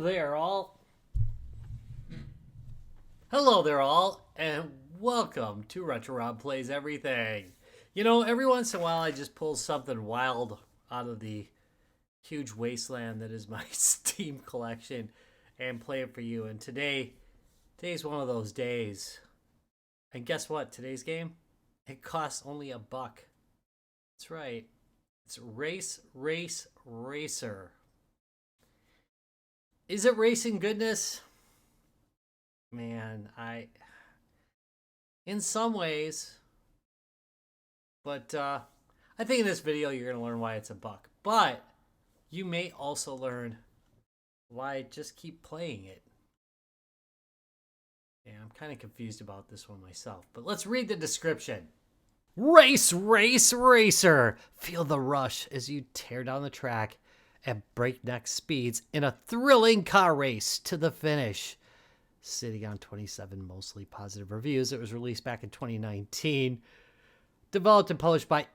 there, all. Hello there, all, and welcome to Retro Rob Plays Everything. You know, every once in a while I just pull something wild out of the huge wasteland that is my Steam collection and play it for you. And today's one of those days. And guess what? Today's game, it costs only $1. That's right. It's Racer. Is it racing goodness? Man, in some ways, but I think in this video you're going to learn why it's $1. But you may also learn why I just keep playing it. Yeah, I'm kind of confused about this one myself, but let's read the description. Racer. Feel the rush as you tear down the track at breakneck speeds in a thrilling car race to the finish. Sitting on 27 mostly positive reviews. It was released back in 2019. Developed and published by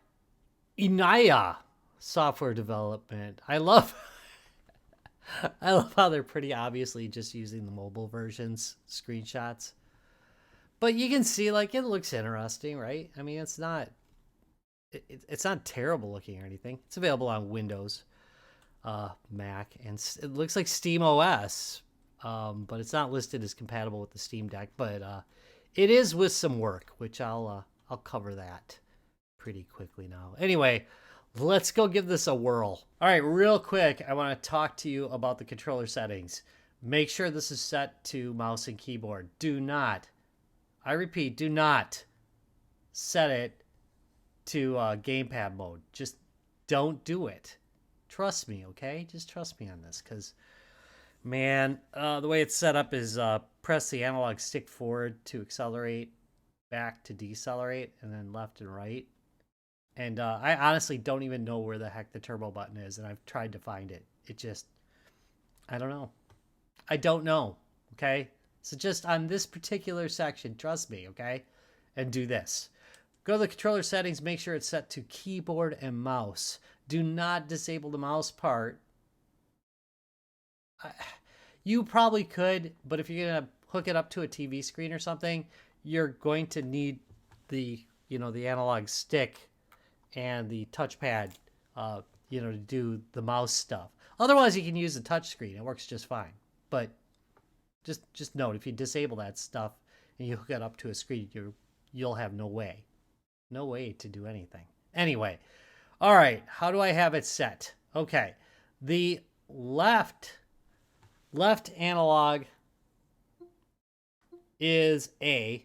Inaya Software Development. I love how they're pretty obviously just using the mobile versions screenshots. But you can see, like, it looks interesting, right? I mean, it's not terrible looking or anything. It's available on Windows, Mac, and it looks like Steam OS. But it's not listed as compatible with the Steam Deck. But it is with some work, which I'll cover that pretty quickly now. Anyway, let's go give this a whirl. All right, real quick, I want to talk to you about the controller settings. Make sure this is set to mouse and keyboard. Do not, I repeat, do not set it to gamepad mode. Just don't do it. Trust me, okay? Just trust me on this, because man, the way it's set up is press the analog stick forward to accelerate, back to decelerate, and then left and right. And I honestly don't even know where the heck the turbo button is, and I've tried to find it. It just, I don't know. I don't know, okay? So just on this particular section, trust me, okay? And do this. Go to the controller settings, make sure it's set to keyboard and mouse. Do not disable the mouse part. You probably could, but if you're gonna hook it up to a TV screen or something, you're going to need the analog stick and the touchpad, to do the mouse stuff. Otherwise, you can use the touch screen; it works just fine. But just note, if you disable that stuff and you hook it up to a screen, you'll have no way to do anything. Anyway, all right, how do I have it set? Okay, the left analog is A.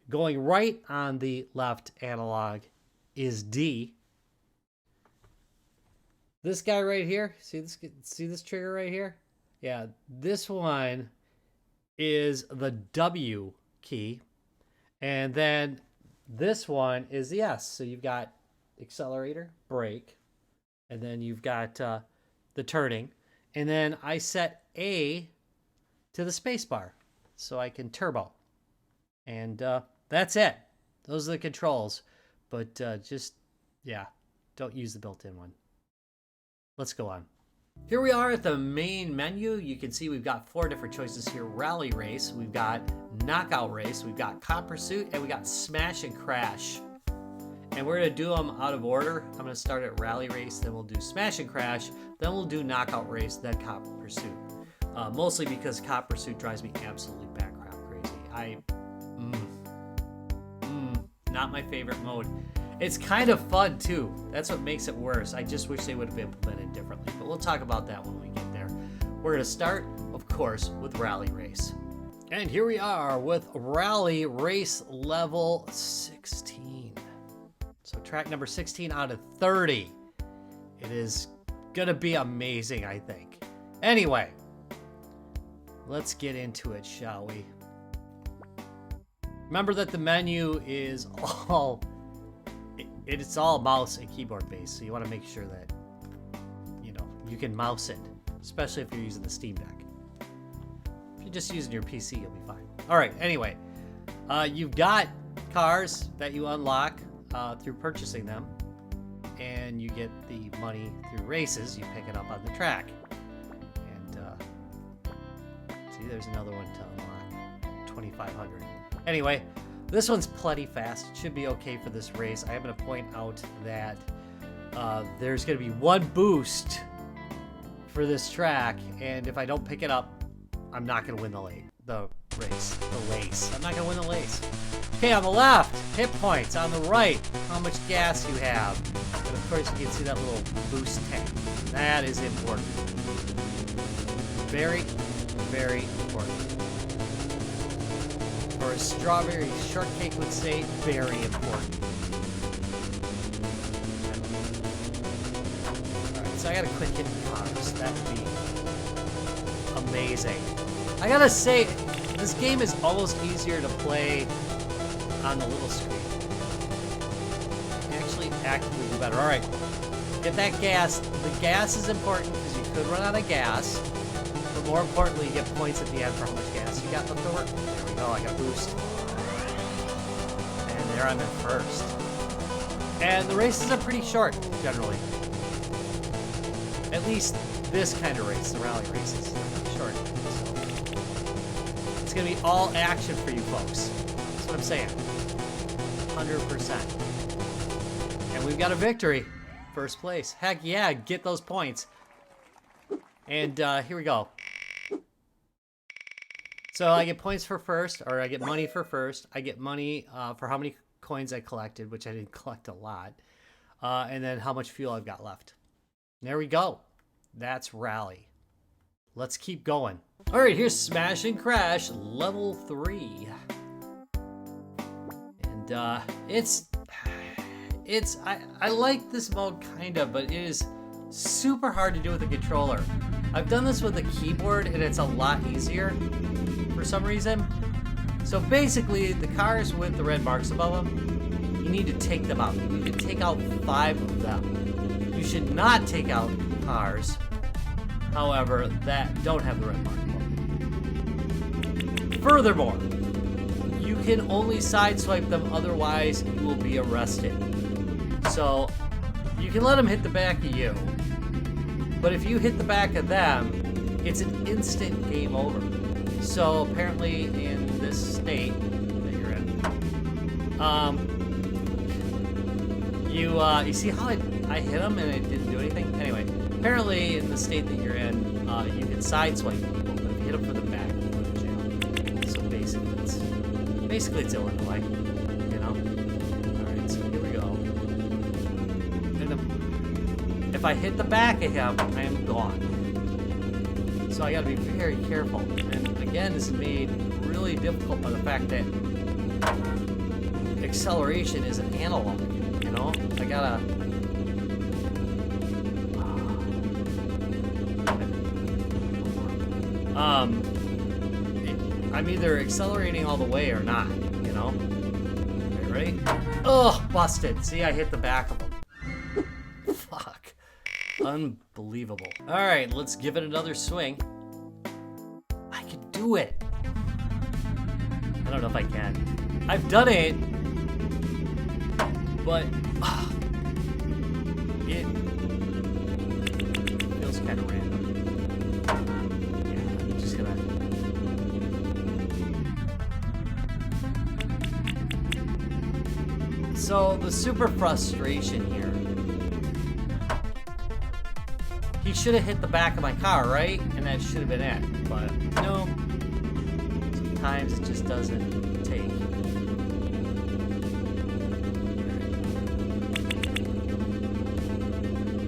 Going right on the left analog is D. This guy right here, see this trigger right here? Yeah, this one is the W key. And then this one is the S. So you've got accelerator, brake, and then you've got the turning. And then I set A to the space bar so I can turbo. And that's it. Those are the controls. But don't use the built-in one. Let's go on. Here we are at the main menu. You can see we've got 4 different choices here. Rally Race, we've got Knockout Race, we've got Cop Pursuit, and we got Smash and Crash. And we're going to do them out of order. I'm going to start at Rally Race, then we'll do Smash and Crash, then we'll do Knockout Race, then Cop Pursuit. Mostly because Cop Pursuit drives me absolutely background crazy. Not my favorite mode. It's kind of fun too. That's what makes it worse. I just wish they would have implemented differently. But we'll talk about that when we get there. We're going to start, of course, with Rally Race. And here we are with Rally Race level 16. So track number 16 out of 30. It is gonna be amazing, I think. Anyway, let's get into it, shall we? Remember that the menu is it's all mouse and keyboard based, so you want to make sure that you can mouse it, especially if you're using the Steam Deck. If you're just using your PC, you'll be fine. All right. Anyway, you've got cars that you unlock through purchasing them, and you get the money through races. You pick it up on the track, and See, there's another one to unlock. 2,500. Anyway, this one's plenty fast. It should be okay for this race. I am going to point out that there's going to be one boost for this track, and if I don't pick it up, I'm not going to win the race. I'm not going to win the race. Okay, on the left, hit points. On the right, how much gas you have. And of course, you can see that little boost tank. That is important. Very, very important. Or as Strawberry Shortcake would say, very important. Alright, so I gotta quit hitting cars. That would be amazing. I gotta say, this game is almost easier to play on the little screen. Actually, actively do better. Alright, get that gas. The gas is important because you could run out of gas. But more importantly, you get points at the end for how much gas you got left over. There we go, I got a boost. And there I'm in first. And the races are pretty short, generally. At least this kind of race, the rally races, are pretty short. So it's going to be all action for you folks. That's what I'm saying. 100%. And we've got a victory. First place. Heck yeah, get those points. And here we go. So I get points for first, or I get money for first. I get money for how many coins I collected, which I didn't collect a lot. And then how much fuel I've got left. There we go. That's Rally. Let's keep going. All right, here's Smash and Crash level 3. And I like this mode kind of, but it is super hard to do with a controller. I've done this with a keyboard and it's a lot easier for some reason. So basically, the cars with the red marks above them, you need to take them out. You need to take out 5 of them. You should not take out cars, however, that don't have the red mark above them. Furthermore, you can only sideswipe them, otherwise you will be arrested. So you can let them hit the back of you, but if you hit the back of them, it's an instant game over. So apparently in this state that you're in, you see how I hit them and it didn't do anything? Anyway, apparently in the state that you're in, you can sideswipe people, but if you hit them for the back, you go to jail. So basically it's Illinois, you know? Alright, so here we go. And if I hit the back of him, I am gone. So I gotta be very careful. And again, this is made really difficult by the fact that acceleration is an analog, you know? I gotta... I'm either accelerating all the way or not, you know? Okay, ready? Oh, busted. See, I hit the back of them. Fuck. Unbelievable. All right, let's give it another swing. I can do it. I don't know if I can. I've done it, but it feels kind of random. Yeah, I'm just gonna... So, the super frustration here. He should have hit the back of my car, right? And that should have been it. But, no. Sometimes it just doesn't take.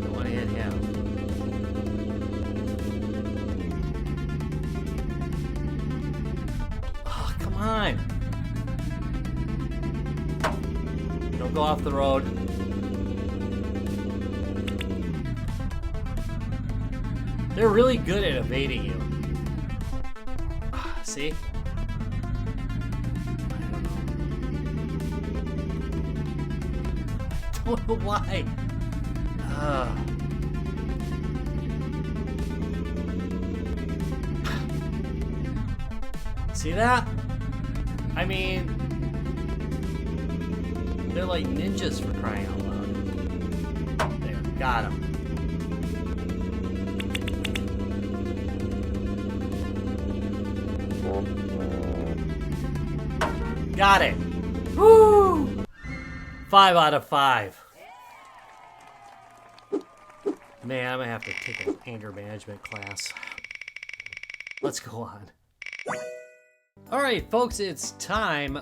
Don't want to hit him. Oh, come on. Don't go off the road. They're really good at evading you. See? I don't know why. See that? I mean, they're like ninjas for crying out loud. There, got him. Got it. Woo! 5 out of 5. Man, I'm gonna have to take an anger management class. Let's go on. Alright, folks, it's time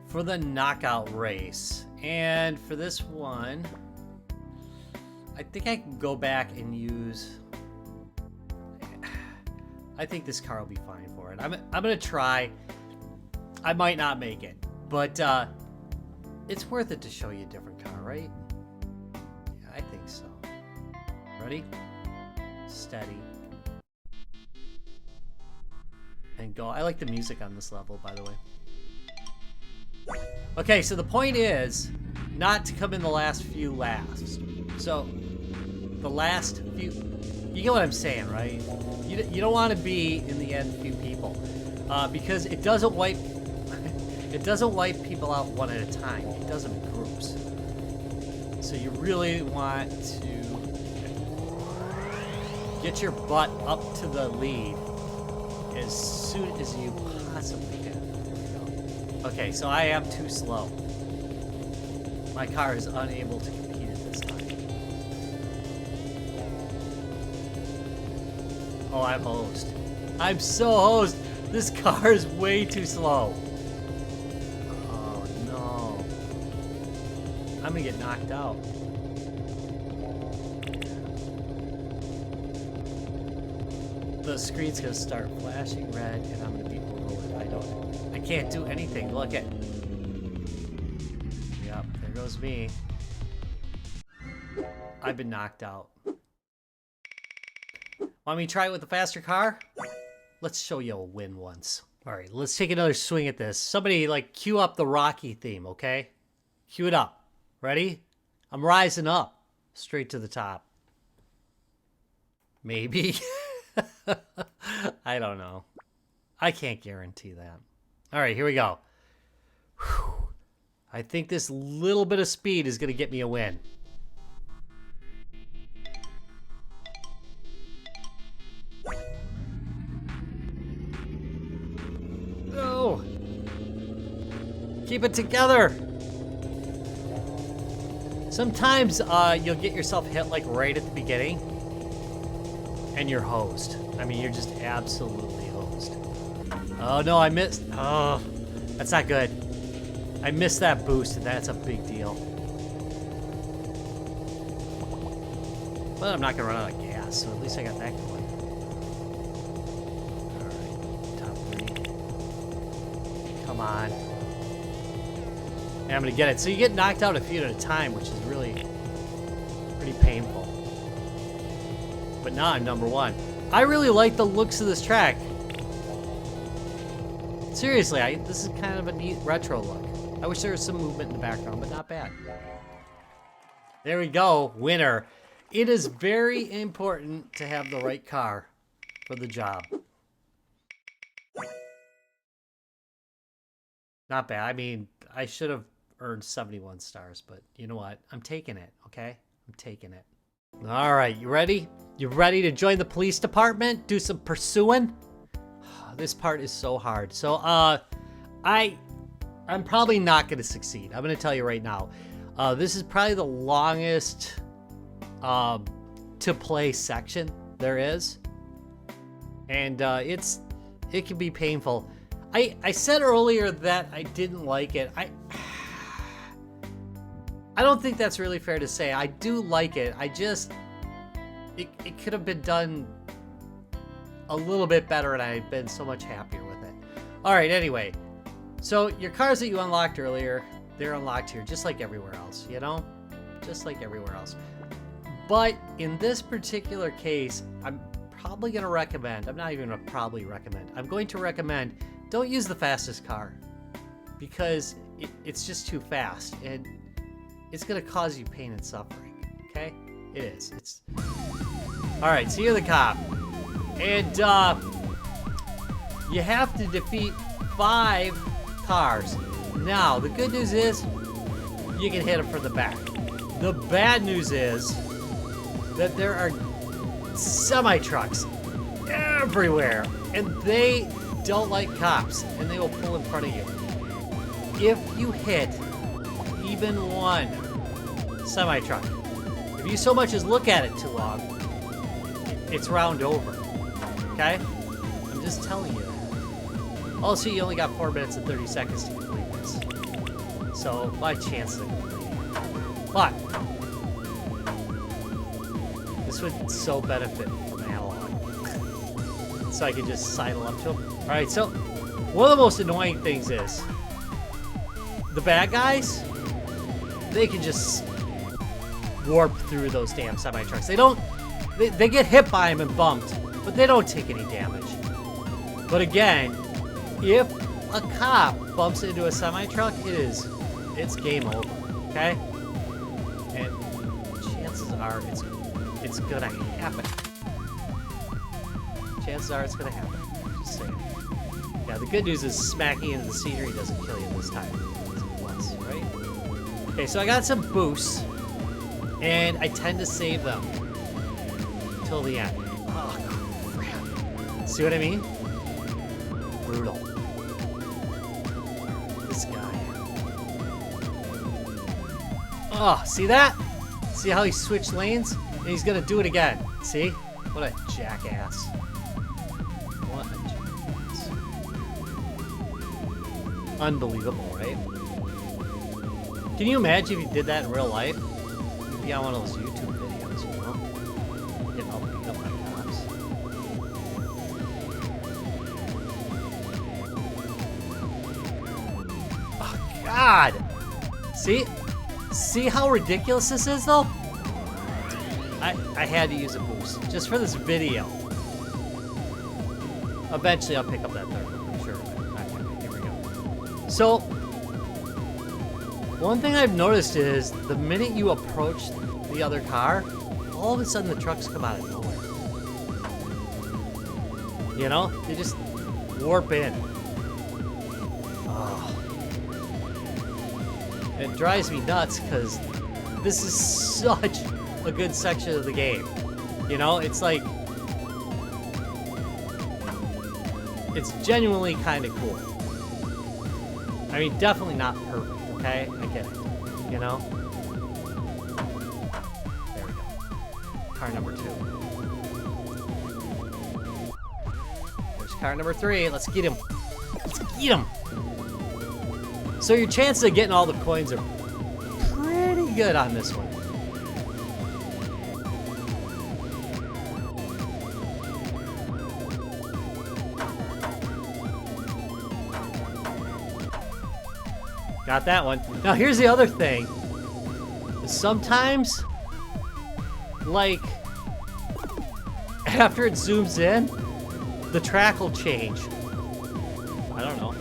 for the knockout race. And for this one, I think I can go back and use... I think this car will be fine for it. I'm gonna try. I might not make it, but it's worth it to show you a different car, right? Yeah, I think so. Ready? Steady. And go. I like the music on this level, by the way. Okay, so the point is not to come in the last few laps. So the last few, you get what I'm saying, right? You don't want to be in the end few people, because it doesn't wipe people out one at a time. It does them in groups. So you really want to get your butt up to the lead as soon as you possibly can. Okay, so I am too slow. My car is unable to compete at this time. Oh, I'm hosed. I'm so hosed. This car is way too slow. Oh no. I'm gonna get knocked out. The screen's gonna start flashing red and I'm gonna be overloaded. I can't do anything. Look at. Yep, there goes me. I've been knocked out. Want me to try it with a faster car? Let's show you a win once. Alright, let's take another swing at this. Somebody, like, cue up the Rocky theme, okay? Cue it up. Ready? I'm rising up. Straight to the top. Maybe. I don't know. I can't guarantee that. Alright, here we go. Whew. I think this little bit of speed is going to get me a win. No! Keep it together! Sometimes you'll get yourself hit like right at the beginning and you're hosed. I mean, you're just absolutely hosed. Oh no, I missed. Oh, that's not good. I missed that boost and that's a big deal. But I'm not gonna run out of gas, so at least I got that going. Come on. Yeah, I'm gonna get it. So you get knocked out a few at a time, which is really pretty painful. But now I'm number one. I really like the looks of this track. Seriously, this is kind of a neat retro look. I wish there was some movement in the background, but not bad. There we go, winner. It is very important to have the right car for the job. Not bad. I mean, I should have earned 71 stars, but you know what? I'm taking it, okay? I'm taking it. All right, you ready? You ready to join the police department? Do some pursuing? This part is so hard. So, I'm probably not going to succeed. I'm going to tell you right now. This is probably the longest to play section there is. And it can be painful. I said earlier that I didn't like it. I don't think that's really fair to say. I do like it. It could have been done a little bit better and I'd been so much happier with it. Alright, anyway. So your cars that you unlocked earlier, they're unlocked here just like everywhere else, you know? Just like everywhere else. But in this particular case, I'm probably going to recommend, I'm not even going to probably recommend, I'm going to recommend don't use the fastest car because it's just too fast and it's going to cause you pain and suffering, okay? It is. It's alright, so you're the cop. And you have to defeat 5 cars. Now, the good news is you can hit them from the back. The bad news is that there are semi-trucks everywhere, and they don't like cops, and they will pull in front of you. if you hit even one semi-truck, if you so much as look at it too long, it's round over. Okay? I'm just telling you that. Also, you only got 4 minutes and 30 seconds to complete this. So, my chances of completing it. But this would so benefit from analog. So I could just sidle up to him. Alright, so one of the most annoying things is the bad guys, they can just warp through those damn semi-trucks. They get hit by them and bumped, but they don't take any damage. But again, if a cop bumps into a semi-truck, it's game over, okay? And chances are it's gonna happen. Chances are it's gonna happen. Just saying. Yeah, the good news is smacking into the scenery doesn't kill you this time. It's a plus, right? Okay, so I got some boosts, and I tend to save them till the end. Oh, crap. See what I mean? Brutal. This guy. Oh, see that? See how he switched lanes? And he's gonna do it again. See? What a jackass. What a jackass. Unbelievable, right? Can you imagine if you did that in real life? You'd be on one of those YouTube videos, you know? Getting all beat up by cops. Oh, God! See how ridiculous this is, though? I had to use a boost just for this video. Eventually, I'll pick up that third one, I'm sure. Okay, here we go. So, one thing I've noticed is the minute you approach the other car, all of a sudden the trucks come out of nowhere. You know? They just warp in. Oh. It drives me nuts because this is such a good section of the game. You know, it's like, it's genuinely kind of cool. I mean, definitely not perfect, okay? I get it, you know? There we go. Car number 2. There's car number 3. Let's get him. Let's get him. So your chances of getting all the coins are pretty good on this one. Got that one. Now here's the other thing. Sometimes, like, after it zooms in, the track will change. I don't know.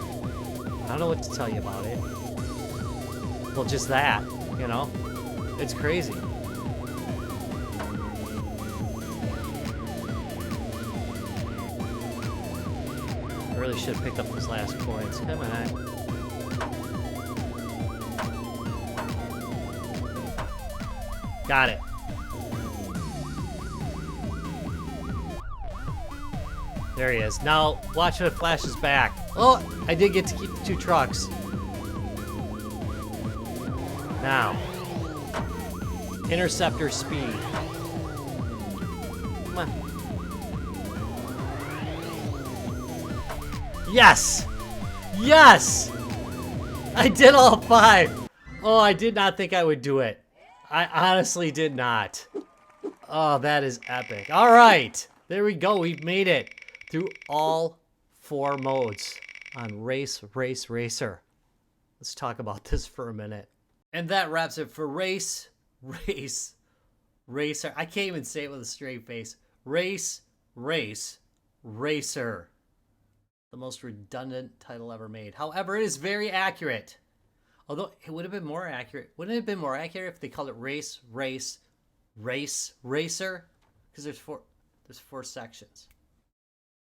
I don't know what to tell you about it. Well, just that, you know? It's crazy. I really should have picked up those last coins. Come on. Got it. There he is. Now, watch when it flashes back. Oh, I did get to keep 2 trucks. Now, interceptor speed. Come on. Yes! Yes! I did all 5. Oh, I did not think I would do it. I honestly did not. Oh, that is epic. All right. There we go. We've made it through all 4 modes on Race, Racer. Let's talk about this for a minute. And that wraps it for Race, Racer. I can't even say it with a straight face. Race, Racer. The most redundant title ever made. However, it is very accurate. Although it would have been more accurate. Wouldn't it have been more accurate if they called it Race, Racer? Because there's 4 sections.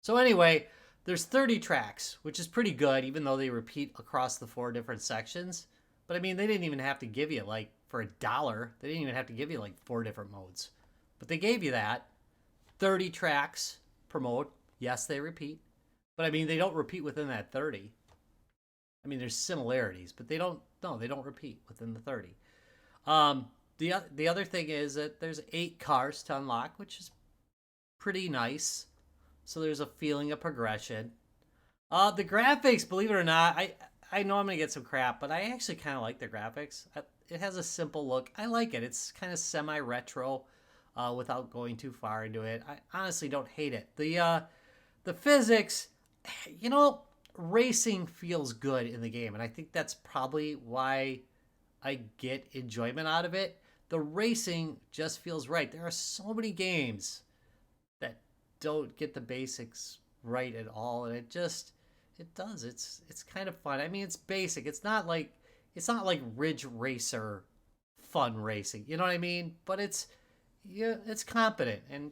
So anyway, there's 30 tracks, which is pretty good, even though they repeat across the 4 different sections. But I mean, they didn't even have to give you, like, for $1, they didn't even have to give you, like, 4 different modes. But they gave you that. 30 tracks per mode. Yes, they repeat. But I mean, they don't repeat within that 30. I mean, there's similarities, but they don't repeat within the 30. The other thing is that there's 8 cars to unlock, which is pretty nice. So there's a feeling of progression. The graphics, believe it or not, I know I'm gonna get some crap, but I actually kind of like the graphics. It has a simple look. I like it. It's kind of semi-retro, without going too far into it. I honestly don't hate it. The physics, you know, racing feels good in the game, and I think that's probably why I get enjoyment out of it. The racing just feels right. There are so many games that don't get the basics right at all, and it does. It's kind of fun. I mean, it's basic. It's not like Ridge Racer fun racing. You know what I mean? But it's competent, and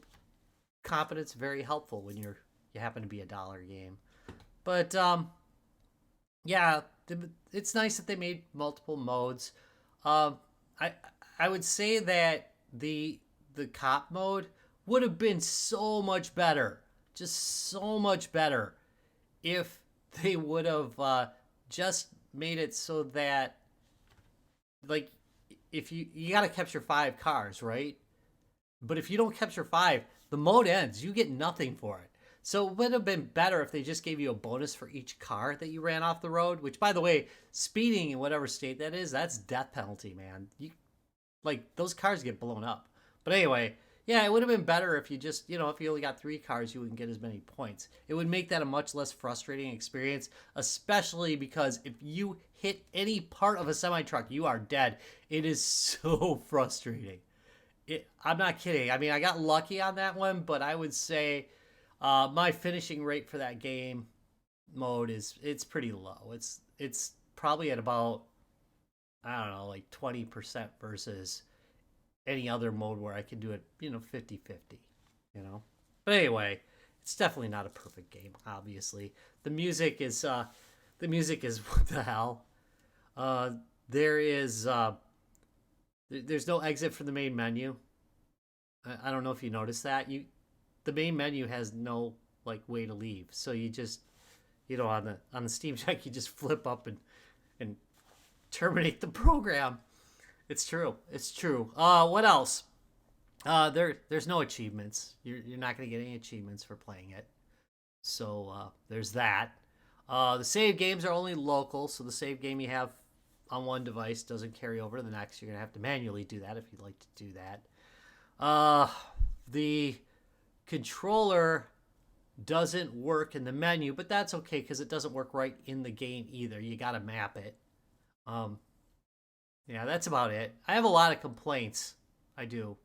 competence very helpful when you happen to be a dollar game. But yeah, it's nice that they made multiple modes. I would say that the cop mode would have been so much better, just so much better, if they would have just made it so that, like, if you got to capture 5 cars, right? But if you don't capture 5, the mode ends. You get nothing for it. So it would have been better if they just gave you a bonus for each car that you ran off the road, which, by the way, speeding in whatever state that is, that's death penalty, man. Those cars get blown up. But anyway, yeah, it would have been better if you just, if you only got 3 cars, you wouldn't get as many points. It would make that a much less frustrating experience, especially because if you hit any part of a semi-truck, you are dead. It is so frustrating. I'm not kidding. I mean, I got lucky on that one, but I would say my finishing rate for that game mode it's pretty low. It's probably at about, I don't know, like 20% versus any other mode where I can do it, 50-50, But anyway, it's definitely not a perfect game, obviously. The music is what the hell. There's no exit from the main menu. I don't know if you noticed that. The main menu has no way to leave. So you just, on the Steam Deck, you just flip up and terminate the program. It's true. What else? There's no achievements. You're not going to get any achievements for playing it. So there's that. The save games are only local, so the save game you have on one device doesn't carry over to the next. You're going to have to manually do that if you'd like to do that. The controller doesn't work in the menu, but that's okay because it doesn't work right in the game either. You got to map it. Yeah, that's about it. I have a lot of complaints. I do.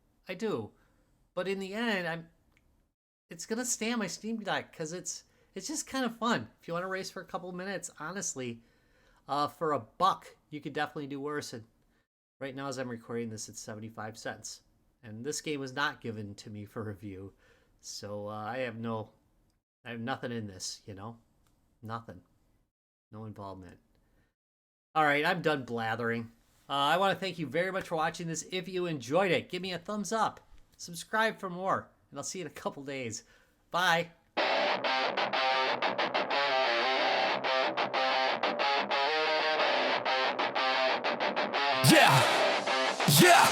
But in the end, it's going to stay on my Steam Deck because it's just kind of fun. If you want to race for a couple of minutes, honestly, for $1, you could definitely do worse. And right now, as I'm recording this, it's 75 cents. And this game was not given to me for review. So I have nothing in this, Nothing. No involvement. All right, I'm done blathering. I want to thank you very much for watching this. If you enjoyed it, give me a thumbs up. Subscribe for more. And I'll see you in a couple days. Bye. Yeah,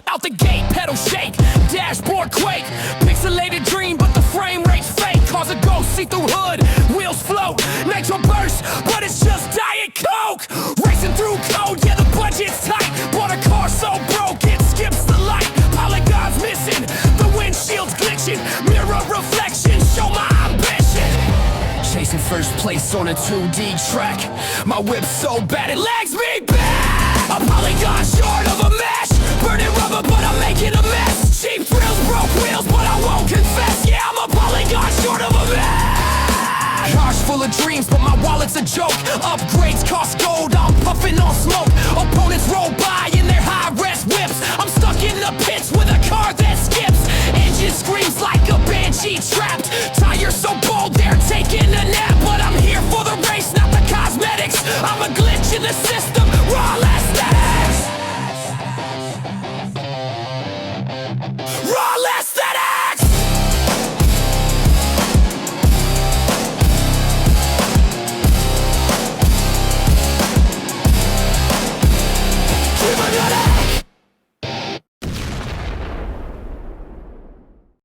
out the gate, pedal shake, dashboard quake, pixelated dream, but the frame rate's fake, cause a ghost see through hood, wheels float, nitro burst, but it's just Diet Coke, racing through code, yeah the budget's tight, bought a car so broke, it skips the light, polygons missing, the windshield's glitching, mirror reflection, show my ambition, chasing first place on a 2D track, my whip's so bad it lags me back. A polygon short of a mesh, burning rubber but I'm making a mess. Cheap thrills, broke wheels but I won't confess. Yeah, I'm a polygon short of a mess. Cars full of dreams but my wallet's a joke. Upgrades cost gold, I'm puffing on smoke. Opponents roll by in their high-res whips. I'm stuck in the pits with a car that skips. Engine screams like a banshee trapped. Tires so bold they're taking a nap. But I'm here for the race, not the cosmetics. I'm a glitch in the system.